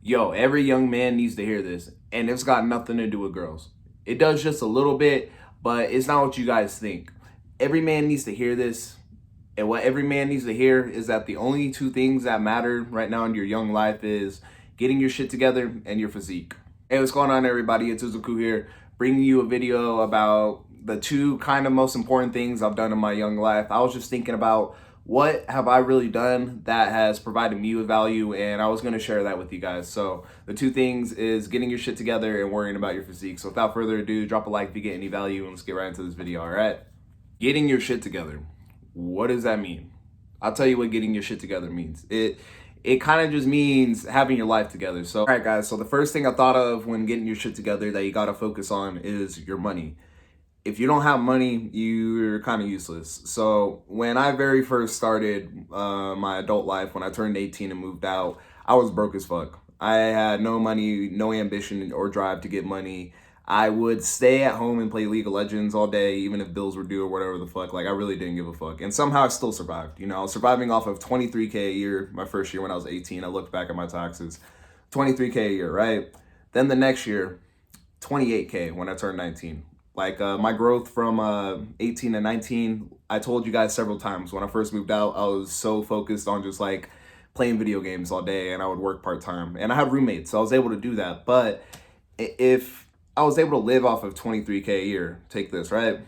Yo, every young man needs to hear this, and it's got nothing to do with girls. It does just a little bit, but it's not what you guys think. Every man needs to hear this, and what every man needs to hear is that the only two things that matter right now in your young life is getting your shit together and your physique. Hey, what's going on, everybody? It's IssaCuu here, bringing you a video about the two kind of most important things I've done in my young life. I was just thinking about what have I really done that has provided me with value, and I was going to share that with you guys. So the two things is getting your shit together and worrying about your physique. So without further ado, drop a like if you get any value, and let's get right into this video. All right, getting your shit together. What does that mean? I'll tell you what getting your shit together means. It kind of just means having your life together. So all right, guys, so the first thing I thought of when getting your shit together that you got to focus on is your money. If you don't have money, you're kind of useless. So when I very first started my adult life, when I turned 18 and moved out, I was broke as fuck. I had no money, no ambition or drive to get money. I would stay at home and play League of Legends all day, even if bills were due or whatever the fuck. Like, I really didn't give a fuck. And somehow I still survived. You know, I was surviving off of $23K a year my first year when I was 18. I looked back at my taxes. $23K a year, right? Then the next year, $28K when I turned 19. Like my growth from 18 to 19, I told you guys several times when I first moved out, I was so focused on just like playing video games all day, and I would work part-time. And I had roommates, so I was able to do that. But if I was able to live off of 23K a year, take this, right?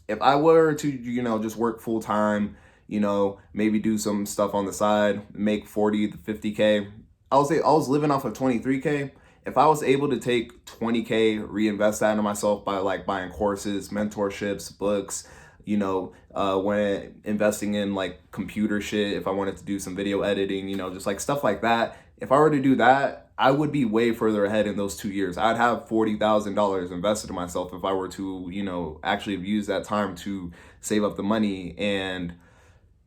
If I were to, just work full-time, maybe do some stuff on the side, make 40 to 50K, I was living off of 23K. If I was able to take 20K, reinvest that into myself by like buying courses, mentorships, books, when investing in like computer shit, if I wanted to do some video editing, just like stuff like that. If I were to do that, I would be way further ahead in those 2 years. I'd have $40,000 invested in myself if I were to, actually use that time to save up the money and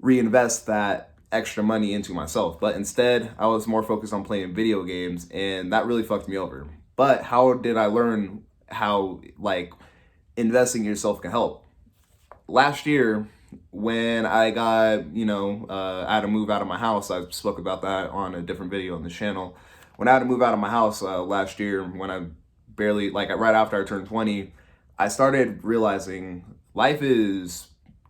reinvest that extra money into myself. But instead, I was more focused on playing video games, and that really fucked me over. But how did I learn how like investing in yourself can help? Last year, when I got, I had to move out of my house. I spoke about that on a different video on the channel. When I had to move out of my house last year, when I barely, like right after I turned 20, I started realizing life is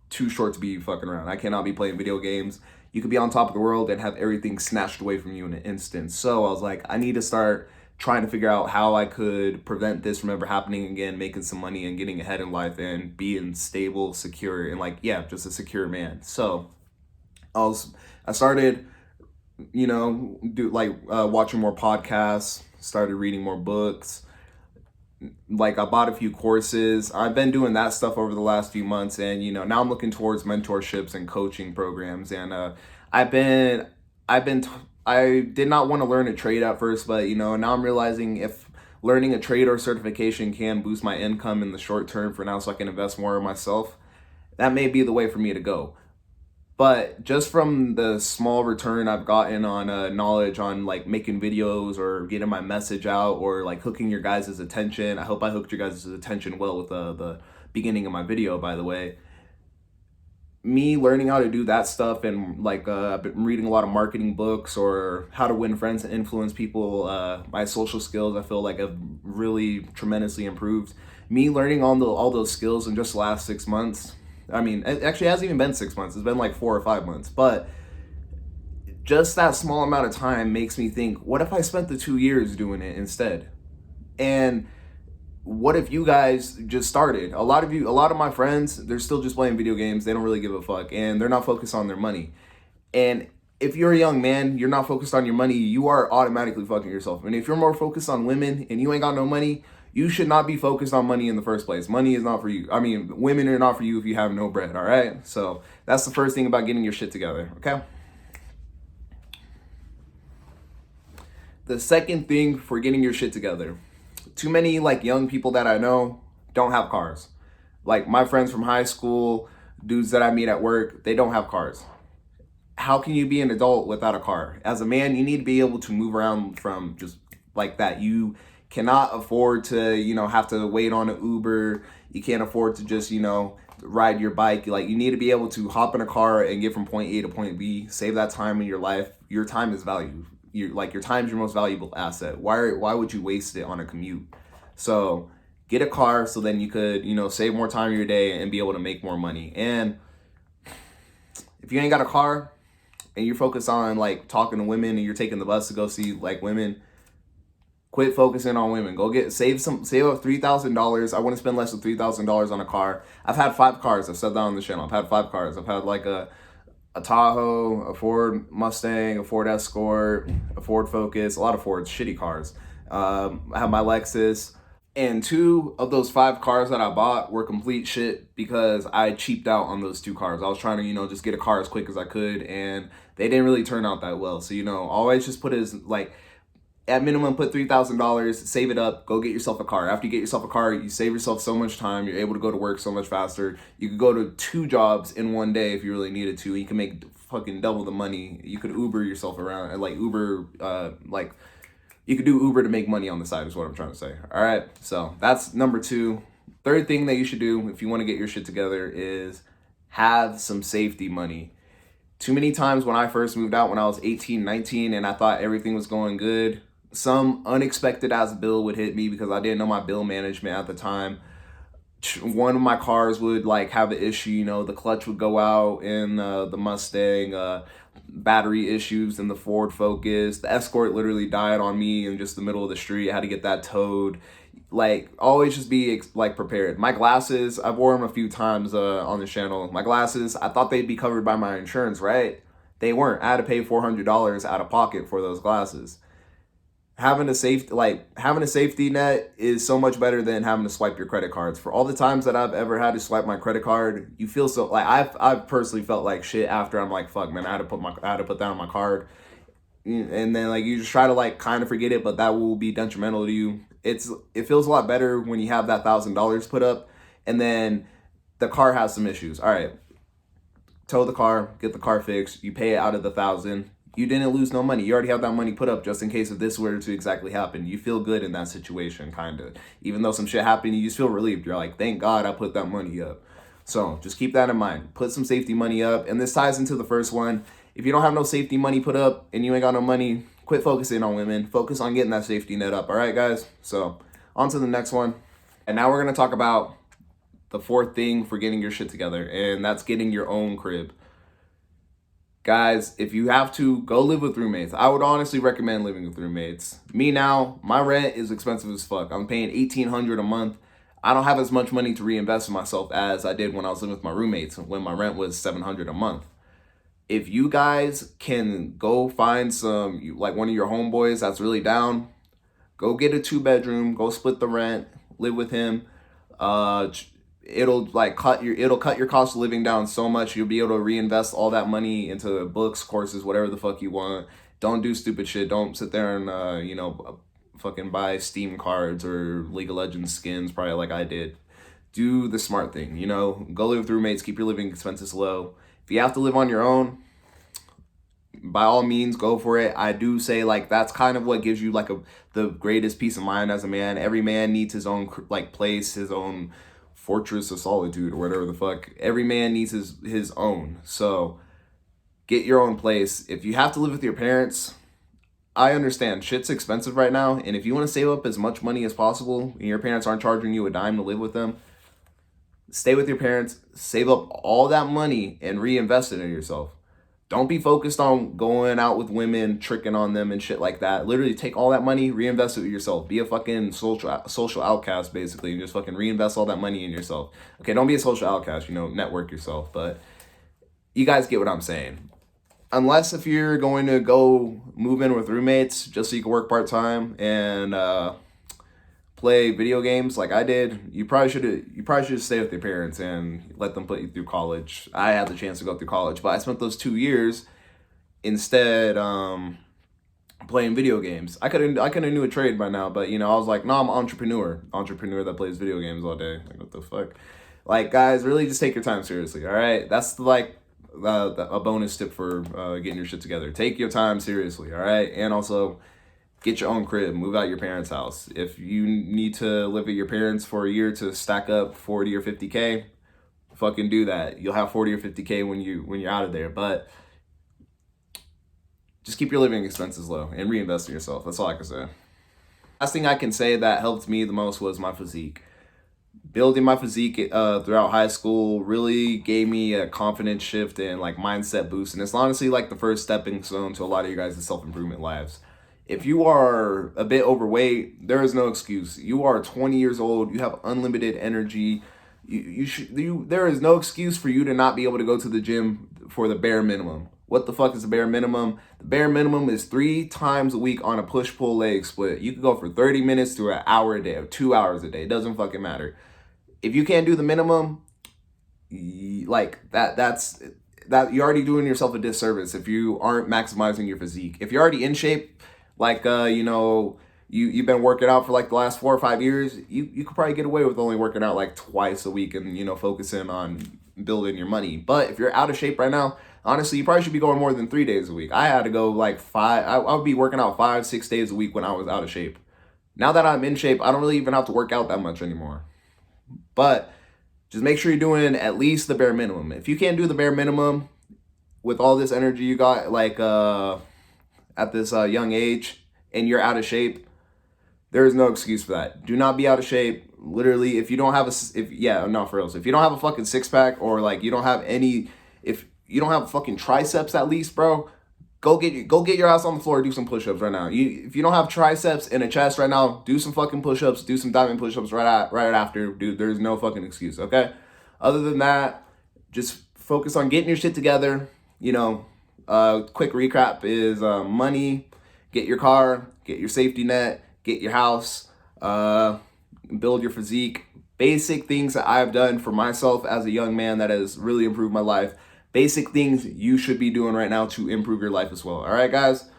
too short to be fucking around. I cannot be playing video games. You could be on top of the world and have everything snatched away from you in an instant. So I was like, I need to start trying to figure out how I could prevent this from ever happening again, making some money and getting ahead in life and being stable, secure, and just a secure man. So I started, watching more podcasts, started reading more books. Like, I bought a few courses. I've been doing that stuff over the last few months, and now I'm looking towards mentorships and coaching programs. And I did not want to learn a trade at first, but now I'm realizing if learning a trade or certification can boost my income in the short term for now, so I can invest more in myself, that may be the way for me to go. But just from the small return I've gotten on knowledge on like making videos or getting my message out or like hooking your guys' attention, I hope I hooked your guys' attention well with the beginning of my video, by the way. Me learning how to do that stuff, and I've been reading a lot of marketing books or how to win friends and influence people. My social skills, I feel like, have really tremendously improved. Me learning all those skills in just the last 6 months. I mean, it actually hasn't even been 6 months. It's been like 4 or 5 months. But just that small amount of time makes me think, what if I spent the 2 years doing it instead? And what if you guys just started? A lot of my friends, they're still just playing video games. They don't really give a fuck, and they're not focused on their money. And if you're a young man, you're not focused on your money, you are automatically fucking yourself. And if you're more focused on women and you ain't got no money, you should not be focused on money in the first place. Money is not for you. I mean, women are not for you if you have no bread, all right? So that's the first thing about getting your shit together, okay? The second thing for getting your shit together, too many young people that I know don't have cars. Like my friends from high school, dudes that I meet at work, they don't have cars. How can you be an adult without a car? As a man, you need to be able to move around from just like that. You cannot afford to, have to wait on an Uber. You can't afford to just, ride your bike. You need to be able to hop in a car and get from point A to point B, save that time in your life. Your time is your time's your most valuable asset. Why would you waste it on a commute? So get a car so then you could, save more time of your day and be able to make more money. And if you ain't got a car and you're focused on like talking to women and you're taking the bus to go see like women, quit focusing on women. Go save up $3,000. I want to spend less than $3,000 on a car. I've had 5 cars. I've said that on the channel. I've had 5 cars. I've had like a Tahoe, a Ford Mustang, a Ford Escort, a Ford Focus, a lot of Fords, shitty cars. I have my Lexus. And 2 of those 5 cars that I bought were complete shit because I cheaped out on those 2 cars. I was trying to, just get a car as quick as I could, and they didn't really turn out that well. So, always just put as like, at minimum, put $3,000, save it up, go get yourself a car. After you get yourself a car, you save yourself so much time. You're able to go to work so much faster. You could go to 2 jobs in one day if you really needed to. You can make fucking double the money. You could Uber yourself around, and you could do Uber to make money on the side is what I'm trying to say. All right, so that's number 2. Third thing that you should do if you want to get your shit together is have some safety money. Too many times when I first moved out when I was 18, 19, and I thought everything was going good, some unexpected ass bill would hit me because I didn't know my bill management at the time. One of my cars would like have an issue, the clutch would go out in the Mustang, battery issues in the Ford Focus. The Escort literally died on me in just the middle of the street. I had to get that towed. Like, always just be like prepared. My glasses, I've worn them a few times on the channel. My glasses, I thought they'd be covered by my insurance, right? They weren't. I had to pay $400 out of pocket for those glasses. Having a safety net is so much better than having to swipe your credit cards. For all the times that I've ever had to swipe my credit card, you feel so like I've personally felt like shit after. I'm like, fuck man, I had to put that on my card. And then like you just try to like kind of forget it, but that will be detrimental to you. It feels a lot better when you have that $1,000 put up and then the car has some issues. All right, tow the car, get the car fixed, you pay it out of the 1,000. You didn't lose no money. You already have that money put up just in case if this were to exactly happen. You feel good in that situation, kind of. Even though some shit happened, you just feel relieved. You're like, thank God I put that money up. So just keep that in mind. Put some safety money up. And this ties into the first one. If you don't have no safety money put up and you ain't got no money, quit focusing on women. Focus on getting that safety net up. All right, guys? So on to the next one. And now we're going to talk about the 4th thing for getting your shit together. And that's getting your own crib. Guys, if you have to, go live with roommates. I would honestly recommend living with roommates. Me now, my rent is expensive as fuck. I'm paying $1,800 a month. I don't have as much money to reinvest in myself as I did when I was living with my roommates when my rent was $700 a month. If you guys can go find like one of your homeboys that's really down, go get a 2-bedroom, go split the rent, live with him. It'll cut your cost of living down so much. You'll be able to reinvest all that money into books, courses, whatever the fuck you want. Don't do stupid shit. Don't sit there and fucking buy Steam cards or League of Legends skins, probably like I did. Do the smart thing, go live with roommates, keep your living expenses low. If you have to live on your own, by all means, go for it. I do say like that's kind of what gives you like the greatest peace of mind as a man. Every man needs his own like place, his own fortress of solitude or whatever the fuck. Every man needs his own. So get your own place. If you have to live with your parents, I understand shit's expensive right now, and if you want to save up as much money as possible and your parents aren't charging you a dime to live with them, stay with your parents, save up all that money and reinvest it in yourself. Don't be focused on going out with women, tricking on them and shit like that. Literally take all that money, reinvest it with yourself. Be a fucking social outcast, basically, and just fucking reinvest all that money in yourself. Okay, don't be a social outcast, network yourself, but you guys get what I'm saying. Unless if you're going to go move in with roommates just so you can work part-time and play video games like I did, you probably should stay with your parents and let them put you through college. I had the chance to go through college, but I spent those 2 years instead playing video games. I could have knew a trade by now, but I was like, no, I'm an entrepreneur that plays video games all day. Like, what the fuck? Like, guys, really just take your time seriously. All right, that's a bonus tip for getting your shit together. Take your time seriously. All right, and also get your own crib, move out your parents' house. If you need to live at your parents for a year to stack up 40 or 50K, fucking do that. You'll have 40 or 50K when you're out of there. But just keep your living expenses low and reinvest in yourself. That's all I can say. Last thing I can say that helped me the most was my physique. Building my physique throughout high school really gave me a confidence shift and like mindset boost, and it's honestly like the first stepping stone to a lot of you guys' self-improvement lives. If you are a bit overweight, there is no excuse. You are 20 years old, you have unlimited energy. There is no excuse for you to not be able to go to the gym for the bare minimum. What the fuck is the bare minimum? The bare minimum is 3 times a week on a push-pull leg split. You could go for 30 minutes to an hour a day or 2 hours a day. It doesn't fucking matter. If you can't do the minimum, like that's you're already doing yourself a disservice if you aren't maximizing your physique. If you're already in shape, like you've been working out for like the last 4 or 5 years, you could probably get away with only working out like twice a week and focusing on building your money. But if you're out of shape right now, honestly, you probably should be going more than 3 days a week. I had to go like 5. I would be working out 5-6 days a week when I was out of shape. Now that I'm in shape, I don't really even have to work out that much anymore. But just make sure you're doing at least the bare minimum. If you can't do the bare minimum with all this energy you got, like at this young age, and you're out of shape, there is no excuse for that. Do not be out of shape. Literally, if you don't have if you don't have a fucking six pack, or like you don't have any, if you don't have fucking triceps at least, bro, go get your ass on the floor and do some push-ups right now. If you don't have triceps and a chest right now, do some fucking push-ups, do some diamond push-ups right after, dude. There's no fucking excuse, okay? Other than that, just focus on getting your shit together. Quick recap is money, get your car, get your safety net, get your house, build your physique. Basic things that I've done for myself as a young man that has really improved my life. Basic things you should be doing right now to improve your life as well. All right, guys?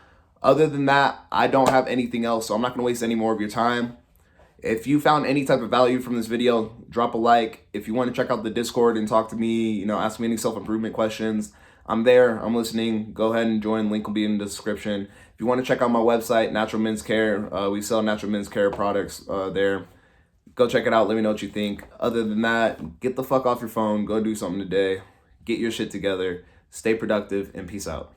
Other than that, I don't have anything else, so I'm not going to waste any more of your time. If you found any type of value from this video, drop a like. If you want to check out the Discord and talk to me, ask me any self-improvement questions, I'm there. I'm listening. Go ahead and join. Link will be in the description. If you want to check out my website, Natural Men's Care, we sell natural men's care products there. Go check it out. Let me know what you think. Other than that, get the fuck off your phone. Go do something today. Get your shit together, stay productive, and peace out.